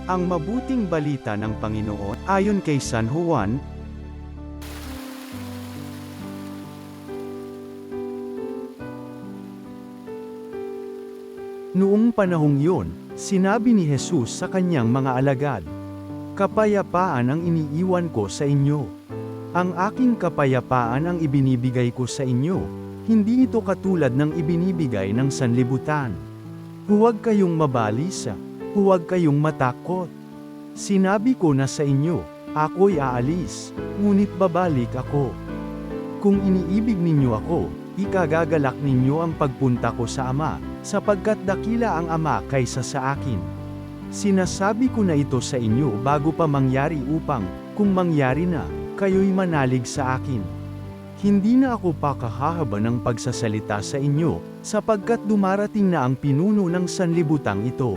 Ang mabuting balita ng Panginoon, ayon kay San Juan. Noong panahong yun, sinabi ni Jesus sa kanyang mga alagad, "Kapayapaan ang iniiwan ko sa inyo. Ang aking kapayapaan ang ibinibigay ko sa inyo, hindi ito katulad ng ibinibigay ng sanlibutan. Huwag kayong mabalisa, huwag kayong matakot. Sinabi ko na sa inyo, ako'y aalis, ngunit babalik ako. Kung iniibig ninyo ako, ikagagalak ninyo ang pagpunta ko sa Ama, sapagkat dakila ang Ama kaysa sa akin. Sinasabi ko na ito sa inyo bago pa mangyari upang, kung mangyari na, kayo'y manalig sa akin. Hindi na ako pakahahaba ng pagsasalita sa inyo, sapagkat dumarating na ang pinuno ng sanlibutang ito.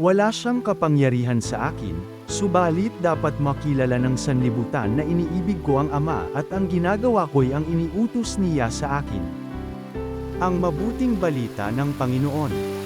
Wala siyang kapangyarihan sa akin, subalit dapat makilala ng sanlibutan na iniibig ko ang Ama at ang ginagawa ko'y ang iniutos niya sa akin." Ang mabuting balita ng Panginoon.